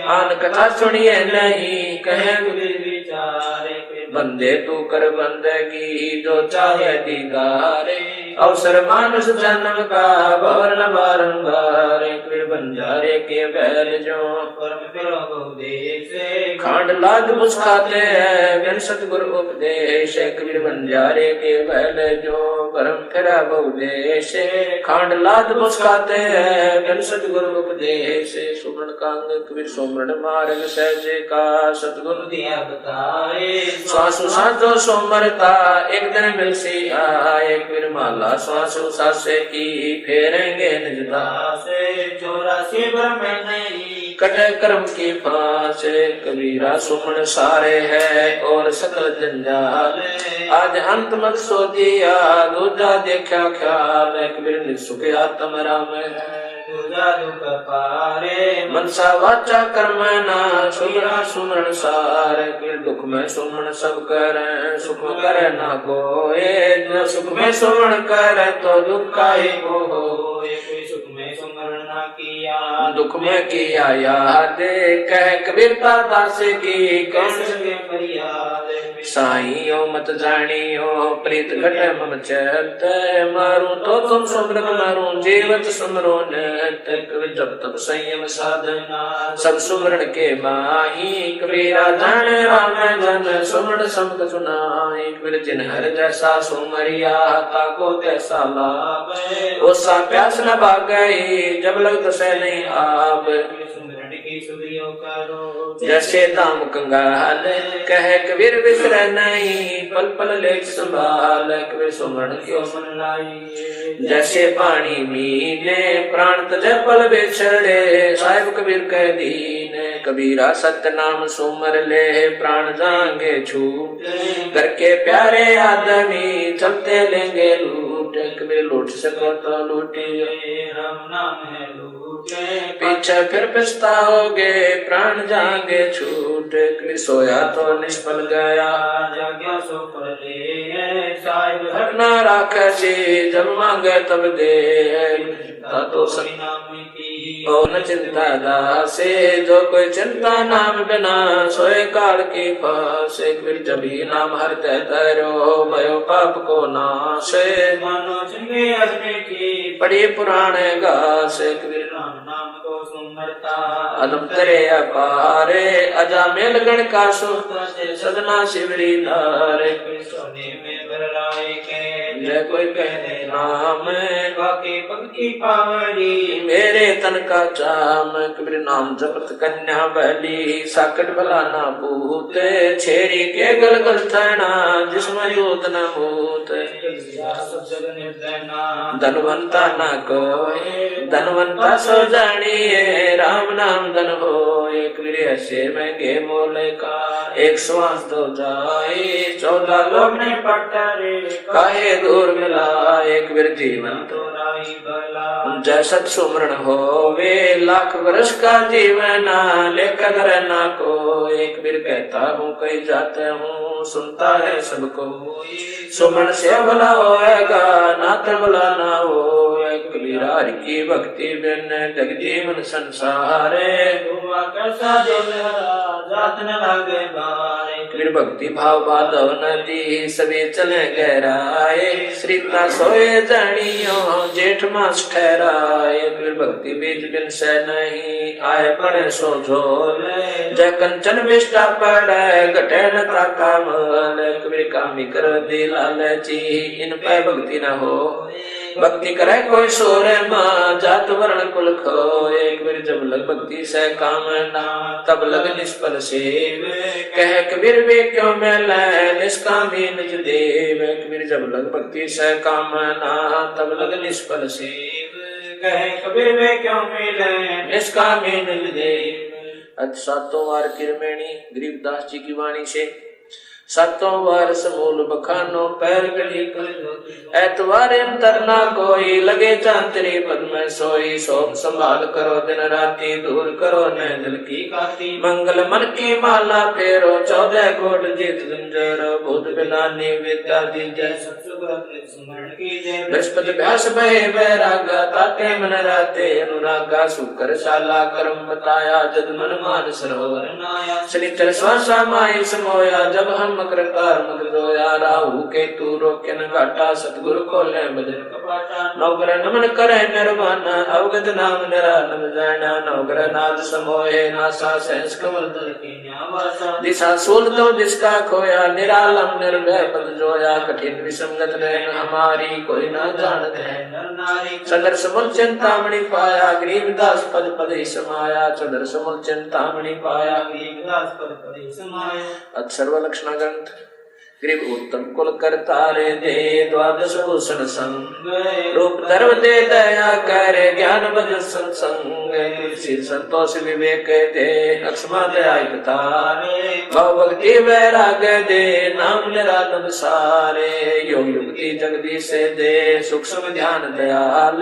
Speaker 1: आन कथा सुनिए नहीं कहे कबीर विचारे। बंदे तू कर बंदगी जो चाहे दीदारे, अवसर मानुष जन्म का भवर न बारंबार। कबीर बंजारे के बैल जो
Speaker 2: परम फिरो उपदेश,
Speaker 1: खांड लाद मुस्काते हैं बिन सतगुरु उपदेश। कबीर बंजारे के बैल जो परम फिरा बहुदेश, खांड लाद मुस्काते हैं बिन सतगुरु उपदेश। सुमरण कांग कबीर सुमरण मार्ग सहजे का सतगुरु दिया बताए, श्वासु साधो सोमरता एक दिन मिल सी आए। कबीर माला श्वासु सासे की फेरेंगे निज दासे,
Speaker 2: 84 ब्रह्म नहीं
Speaker 1: कटे कर्म की फांस। कबीरा सुमन सारे है और सकल जंजाल, आज अंत मत सो दिया दूजा देखा ख्याल। कबीर सुख आत्म राम है
Speaker 2: दुख पारे,
Speaker 1: मनसा वाचा कर्म ना सुमरण सुमरण सार। कबीर दुख में सुमरण सब करे सुख करे ना कोए, सुख में सुमरण करे तो दुख का ही हो।
Speaker 2: सुख में सुमरण ना किया
Speaker 1: दुख में किया याद, कह कबीरता दास की कौन
Speaker 2: सके फरियाद।
Speaker 1: साइयो मत जानियो प्रीत घटे मम चैत, मारू तो तुम सुमरत मारू जीवत सुमरो नत। जब तब संयम साधना सब सुमरण के माही, कबीरा जाने राम जन सुमरण सबद सुनाई। कबीर जिन हर जैसा सुमरिया ताको तैसा लाभ, ओसा प्यास न भागई जब लग से नहीं आप।
Speaker 2: सुमरण की सुधियो करो
Speaker 1: जैसे दाम कंगाल, कह कबीर विसर नहीं पल पल लेख संभाल। कबीर सुमरण क्यों
Speaker 2: सुमन लाई,
Speaker 1: जैसे पानी मीने प्राण तजे पल बिछड़े, साहिब कबीर कह दीन। कबीरा सत्य नाम सुमर ले प्राण जाएंगे छूट, करके प्यारे आदमी चलते लेंगे लूट। कबीर लूट सको तो लूटियो
Speaker 2: राम नाम है लूटे,
Speaker 1: पीछे फिर पछताओगे प्राण जाएंगे छूट। कबीर सोया तो निष्फल गया
Speaker 2: जाग्या सो पर ले, साहिब
Speaker 1: घटना राखसी जब मांगे तब दे। तो सब
Speaker 2: नाम की
Speaker 1: ओ न चिंता दासे, जो कोई चिंता नाम बिना सोए काल की फांसे। कबीर जब ही नाम हरते तरो भयो पाप को नाशे,
Speaker 2: मानो चंगे अजमे की
Speaker 1: पढ़ी पुराने गासे। कबीर
Speaker 2: राम नाम को सुमरता
Speaker 1: अदम तेरे अपारे, अजा मेल गण का सुख सदना शिवरी नारे।
Speaker 2: सोने में बरराए के
Speaker 1: जय कोई कहने नाम,
Speaker 2: बाकी पक्की पावड़ी
Speaker 1: मेरे तन का चाम। कबीर नाम जपत कन्या बली, साकट भला ना भूत, छेरी के गल गल थैना जिसमें दूत न भूत।
Speaker 2: सब जग निर्दयना
Speaker 1: धनवंता ना कोई धनवंता सो जानिए, राम नाम धन होए। कबीर ऐसे महंगे मोले का एक श्वास दो जाए, 14 लोग ने पटरे काहे दूर मिलाए। कबीर जीवन तो
Speaker 2: नाई बला।
Speaker 1: जैसा सुमरण हो वे लाख वर्ष का जीवन ले कदर ना को। एक बीर कहता हूँ कहीं जाता हूँ सुनता है सबको। सुमरण से भला होएगा ना तबला ना हो। कबीरा हरि की भक्ति बिन जग जीवन संसारे।
Speaker 2: हुआ कैसा दिल जात न लागे बारे।
Speaker 1: कबीर भक्ति भाव बाधव नदी सभी चले गहराए। श्रीता सोए जानियो जेठ मास ठहराए। कबीर भक्ति बीज बिन से नहीं आए पड़े सो झोल। जय कंचन विष्टा पड़े घटे न ताका मल। कबीर कामी कर दी लालची इन पे भक्ति न हो। भक्ति करे कोई सोरे माँ जात वर्ण कुल खोए। कबीर जब लग भक्ति से काम ना तब लग निष्फल सेव। कह कबीर वे क्यों मिले निष्कामी निज देव। कबीर जब लग भक्ति से काम ना तब लग निष्फल सेव।
Speaker 2: कहे कबीर वे क्यों मिले
Speaker 1: निष्कामी निज देव। अत सातों वार किरमेणी गरीबदास जी की वाणी से सातों वार समूल बखानो पैर गली ऐतवारे अंतर ना कोई लगे चांतरी पद में सोई। सोम संभाल करो दिन राती दूर करो न दिल की काती। मंगल मन की माला फेरो 14 कोट जीत जंजरो। भूत बिलानी विद्या दीजय स्मरण कीजय। बृहस्पति व्यास बहे बैरागा ताते मन राते अनुरागा। शुक्र शाला कर्म बताया जद मन मान सरोवर नाया। शनिचर श्वासा माई समोया जब हम मकरतार मग जोया। राहु केतु रोके न घाटा सतगुरु खोले भजन कपाटा। नवग्रह नमन करे निर्वाणा अवगत नाम निरानंद जाना। नवग्रह नाद समोहे नासा सहस कमल दल की न्यावासा। दिशा सूल तो जिसका खोया निरालम निर्भय पद जोया। कठिन विसंगत नैन हमारी कोई न जानत है नर नारी। चंद्र समूल चिंतामणि पाया गरीबदास पद पद ही समाया। चंद्र समूल चिंतामणि पाया गरीबदास पद पद ही समाया। अक्षर लक्षण ग्रंथ ग्रीव उत्तम कुल करतारे दे द्वादश भूषण संग। रूप धर्म दे दया कर ज्ञान बज सत्संग। तुलसी संतोष विवेक दे अक्षमा दया तारे। भव भक्ति वैराग दे नाम निरानंद सारे। योग युक्ति जगदीश दे सूक्ष्म ध्यान दयाल।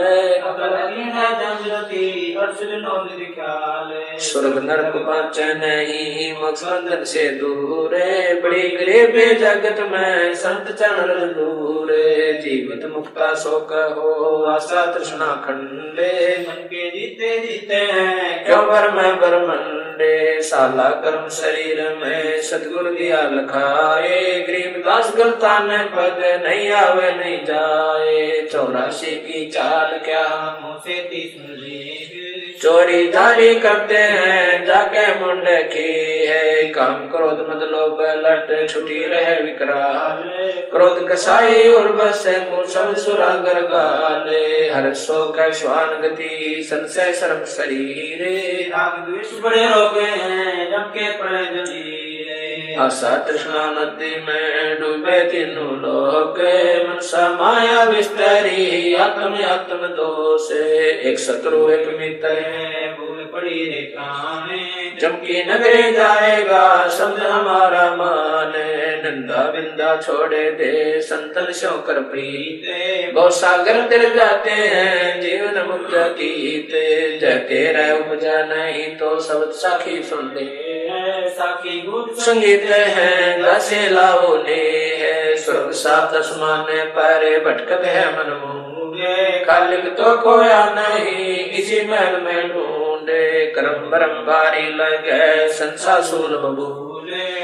Speaker 1: स्वर्ग नरक पांच नहीं मोक्ष बंधन से दूरे। बड़ी गरीब जगत में संत चरण दूरे। जीवित मुक्ता सो कहो आशा तृष्णा खंडे। मन के जीते जीते हैं क्यों भर में बरमंडे। साला कर्म शरीर में सतगुरु दिया लखाए। गरीबदास गलता न पद नहीं आवे नहीं जाए। 84 की चाल क्या मुँह से 30 चोरी जारी करते हैं जाके मुंड की है। काम क्रोध मद लोभ लट छुटी रहे विकराल। क्रोध कसाई और बस सब सुरागर गाले। हर सो का श्वान गति संशय शर्म शरीर। राग द्वेष बड़े रोगे हैं जम के पड़े जंजीरे। आशा तृष्णा नदी में डूबे तीनों लोग। मनसा माया विस्तरी आत्म आत्म दोष। एक शत्रु एक मित्र भूल पड़ी रे काने। चमकी नगरे जाएगा शब्द हमारा माने। नंदा बिंदा छोड़े दे संतन शोकर प्रीते। गौ सागर तिर जाते हैं जीवन मुक्त कीते। जय तेरा उपजा नहीं तो शब्द साखी सुन ले। साखी गुण संगीत है गासे लाओ ने है। स्वर्ग सात आसमान पर भटकत है मन मूंगे। कालिक तो कोया नहीं इसी महल में ढूंढे। करम बरम बारी लगे संसा सूल बबूले।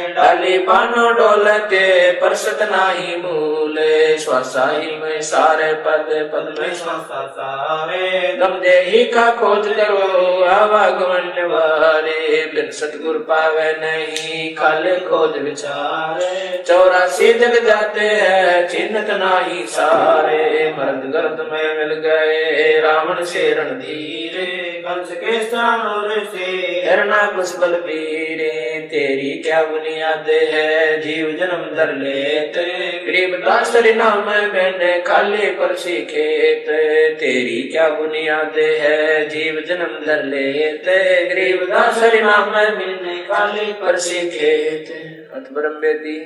Speaker 1: डाली पानो डोलते परसत नाही मूले। श्वासा ही में सारे पद पद में श्वासा सारे। गम देही का खोज करो आवागमन वारे। बिन सतगुरु पावे नहीं खाले खोज विचारे। 84 जग जाते हैं चिन्हत नाही सारे। मर्द गर्द में मिल गए रावण से रणधीरे। कंस के स्थान से हिरणा कुछ बलबीरे। तेरी क्या बुनियाद है जीव जन्म धर लेते। गरीबदास नाम मैंने खाली पर सीखेत। तेरी क्या बुनियाद है जीव जन्म धर लेते। गरीबदास नाम मैंने खाली पर सीखेत। अत ब्रह्म वेदी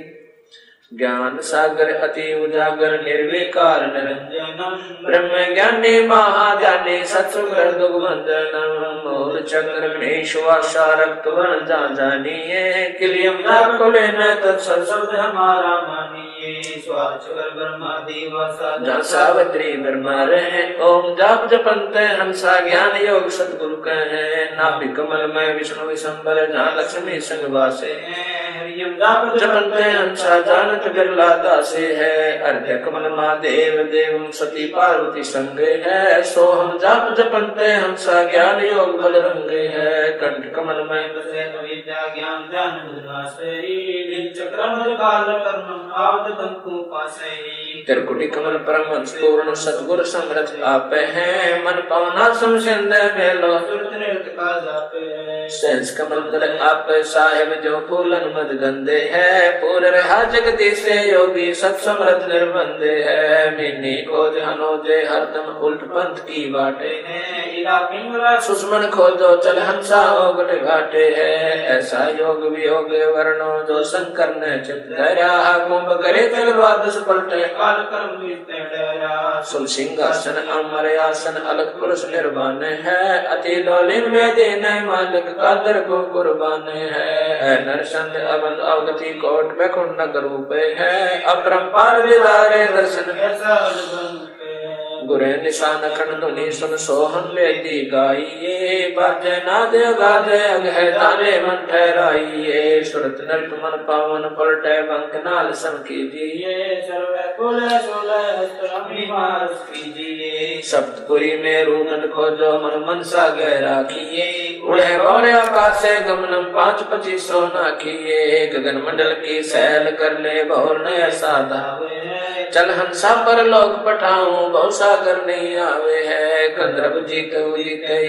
Speaker 1: ज्ञान सागर अति उजागर निर्विकार निरंजनम ब्रह्म ज्ञानी महाज्ञानी सत्सुकर दुर्गंधनम मूल चक्र गणेश वासा रक्त वर्ण जानिए किलियम कुले न तत्सद हमारा मानिए स्वाचर ब्रह्मा दिवसा जहाँ सावित्री ब्रह्मा रहे ओम जाप जपंते हंसा ज्ञान योग सतगुरु कहे नाभि कमल में विष्णु विशंबर जहाँ लक्ष्मी संग वासे हरियम जाप जपंते हंसा जानत बिरला दासे है अर्घ्य कमल महादेव देव सती पार्वती संगे है सोहम जाप जपंते हंसा ज्ञान योग बल रंगे है कंठ कमल में बसे विद्या ज्ञान ध्यान चक्रम काल कर्म आवत तंकु पासे त्रिकुटी कमल परम पूर्ण सतगुरु समर्थ आप है मन पावना समसिंद मेलो सुरत नृत्य का जापे सेंस कमल दल आप साहेब जो फूलन मद गंदे है पूर्ण रहा जगदीश से योगी सब समर्थ निर्बंधे है मिनी खोज हनोजे हरदम उल्ट पंथ की बाटे है इला पिंगला सुषमन खोजो चल हंसा ओगट घाटे है ऐसा योग वियोग वर्णो जो शंकर ने चित धरा कुंभ करे चल द्वादश पलटे काल कर्म डरा सुल सिंहासन अमर आसन अलग पुरुष निर्वाण है अति लोलिन में देने मालिक कादर को कुर्बान है नरसंद अबंध अवगति कोट में कुंडक रूप है अपरंपार विदारे दर्शन गुरे निशान खंड ध्वनि सुन सोहन लेती गाइए बाजे नाद गादे अगह ताले मन ठहराइए सुरत नृत मन पावन पलटे बंक नाल सम कीजिए सर्वे कुले सोले हस्त कीजिए सप्तपुरी में रूनन खोजो मन मनसा गहरा किए उड़े बौड़े आकाश से गमनम 5-25 सोना किए गगन मंडल की सैल कर ले बहुर ने साधा चल हंसा पर लोग पठाऊं बहुत सागर नहीं आवे है गंधर्व जीत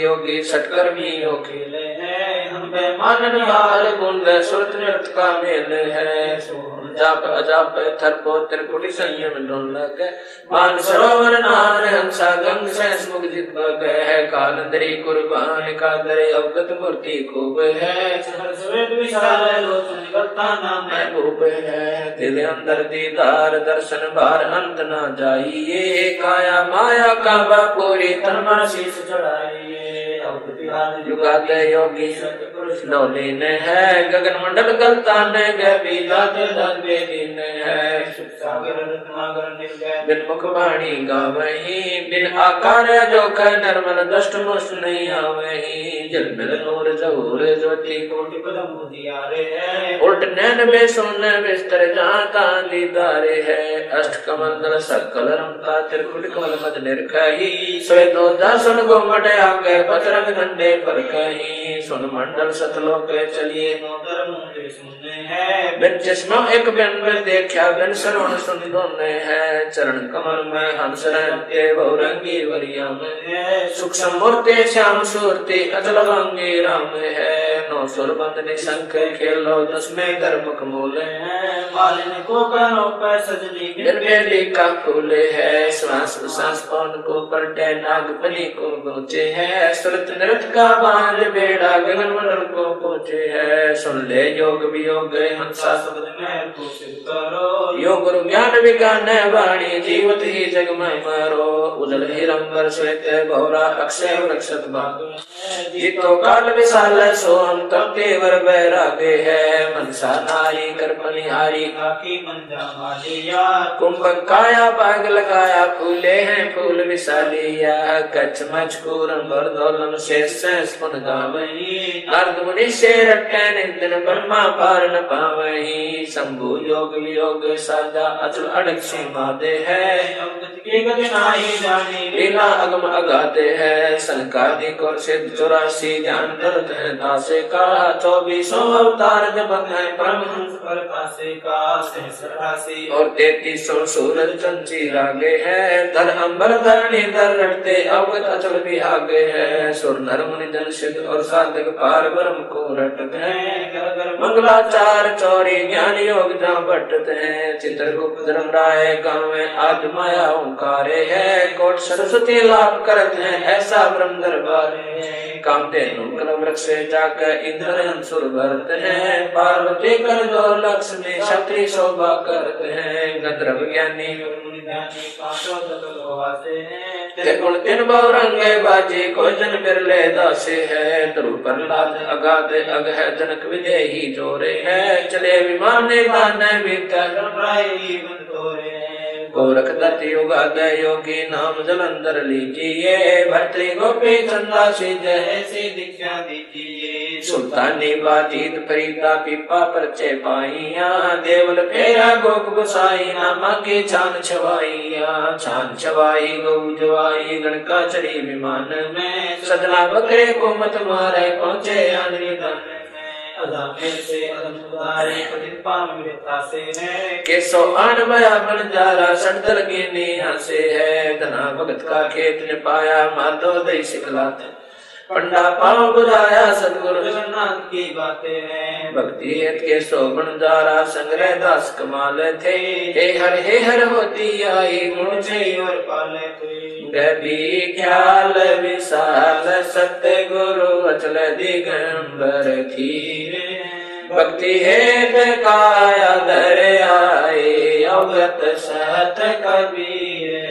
Speaker 1: योगी सटकर भी खेले है हम बेमान निहार गुंड सुरत नृत्य का मेल है जाप अजाप थरपो त्रिकुटी संयम ढोलक मान सरोवर नार हंसा गंग से मुख जित गए है कालंदरी कुर्बान का दरे अवगत मूर्ति खूब है श्वेत विशाल लोचन करता नाम महबूब है दिल अंदर दीदार दर्शन बार अंत न जाइए काया माया का बापूरी तन मन शीश चढ़ाइए युगाते योगी नौलीन है गगन मंडल गलता ने गभी दाते दिन है बिन मुख वाणी गावही बिन आकार जो कर नरमन दष्ट मुष्ट नहीं आवही जल मिल नूर जहूर ज्योति कोटि पदम दियारे है उल्ट नैन में सोन बिस्तर जाता दीदारे है अष्ट कमल दल सकल रमता त्रिकुट कमल मद निर्खही श्वेतो दासन गोमट आगे पतरंग झंडे पर कहीं सुन मंडल सतलोक चलिए बिन चश्मा एक बिन देखा बिन श्रवण सुन दोने है चरण कमल में हंस रहते बहुरंगी वरिया में सूक्ष्म मूर्ति श्याम सूर्ति अचल भंगी राम है नौ सुर बंद निशंक खेलो दसमें धर्मक मूल है मालिनी को कानों पर सजनी निर्वेदी का फूल है श्वास सांस पवन को पलटे नागपनी को गोचे है सुरत नृत्य का बांध बेड़ा गगन मंडल को पहुँचे है सुन ले योग वियोग हंसा शब्द में करो योग गुरु ज्ञान विज्ञान वाणी जीवत ही जग में मारो उजल हिरंबर श्वेत भौरा अक्षय वृक्षत भाग जीतो काल विशाल सोहम तब तेवर बैरागे है मनसा नारी कर बलिहारी आखी मंजा मालिया कुंभक काया बाग लगाया फूले हैं फूल विशालिया कच्छ मचकूर बरदौलन शेष पुन गावही अर्ध मुनि से रटे निंदन ब्रह्मा पार न पावही शंभु योग वियोग साजा अचल अड़क सीमा दे है लीला अगम अगाते है संकादिक और सिद्ध 84 ज्ञान दर्द है दासे का 24 अवतार जब है परमहंस पर कासे का 87 और 33 सूरज चंची रागे है धर अंबर धरणी धर रटते अवगत अचल विहागे है सुर नर मुनि जन सिद्ध और साधक पार ब्रह्म को रटते हैं मंगलाचार चौरी ज्ञान योग जहाँ बटते हैं चित्रगुप्त धर्म राय गाँव में आद माया ओंकारे है कोट सरस्वती लाभ करते हैं ऐसा ब्रह्म दरबार कामधेनु कलम वृक्ष से जाकर इंद्र अंसुर भरत हैं, पार्वती कर दो लक्ष्मी क्षत्रिय शोभा करत हैं। गंधर्व ज्ञानी गुण तिन बहुरंगे बाजी, कोई जन बिरले दासे है। ध्रुव प्रहलाद अगाध अग है, जनक विदेही जोरे है। चले विमान दान भीतर गोरख दत्त युगाद योगी, नाम जलंधर लीजिए। भर्तृ गोपी चंदा सिद्ध ऐसी दीक्षा दीजिए। सुल्तानी बाजीत फरीदा पीपा परचे पाइया, देवल फेरा गोप गुसाई, नामा की छान छवाइया। छान छवाई गौ जवाई, गणका चढ़ी विमान में। सजना बकरे को मत मारे, पहुंचे अनिदान में। केसो आन बया बंजारा, सड़दल की नीहा से है। धना भगत का खेत ने पाया, माधो दई सिखलाते। पंडा पाँव बुझाया, सतगुरु जगन्नाथ की बातें हैं। भक्ति हेत के शोभन जारा, संग्रह दास कमाल थे। हे हर होती आई, गुण से और पाले थे। गभी ख्याल विशाल, सत्य गुरु अचल दिगंबर धीरे। भक्ति हेत काया धर आए, अवगत सत कबीर।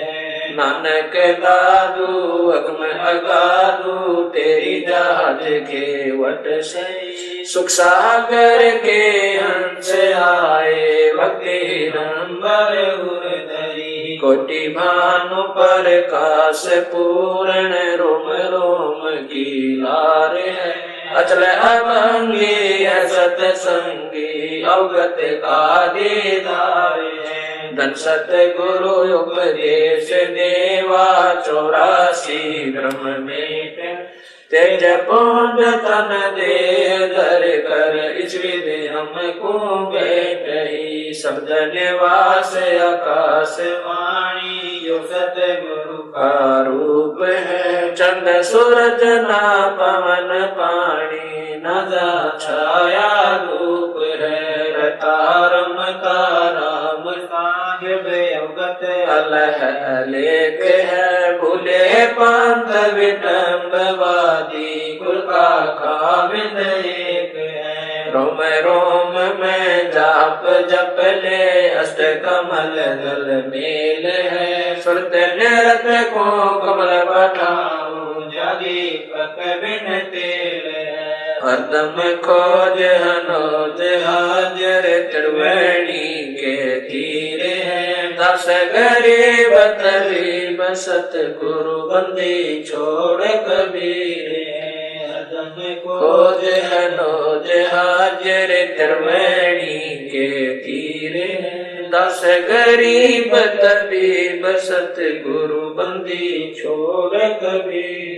Speaker 1: नानक दादू अगम अगादू, तेरी जहाज के वट से। सुख सागर के हंस आए, भक्ति नंबर उदरी। कोटि भानु प्रकाश पूर्ण, रोम रोम की लार है। अचल अभंगी सतसंगी, अवगत का दीदार है। धन सतगुरु उपदेश देवा, 84 ब्रह्म में। तेज पुंज तन दे धर कर, इस विधि हमको बैठही। शब्द निवास आकाश वाणी, यो सतगुरु का रूप है। चंद सूरज ना पवन पानी, न छाया धूप है। रतारम ताराम साहिब, अवगत अलह लेख है। भूले पंथ विटम्बवादी, कुल का खाविंद एक है। रोम रोम में जाप जप ले, अष्ट कमल दल मेल है। सुरत निरत को कमल पठाऊं, जागी पक बिन तेल है। हरदम खोज हनोज हाजर, त्रिवेणी के तीरे है। दस गरीब तरीब, सतगुरु बंदी छोड़ कबीर। हरदम खोज हनोज हाजर, त्रिवेणी के तीरे है। दस गरीब तबीब, सतगुरु बंदी छोड़ कबीर।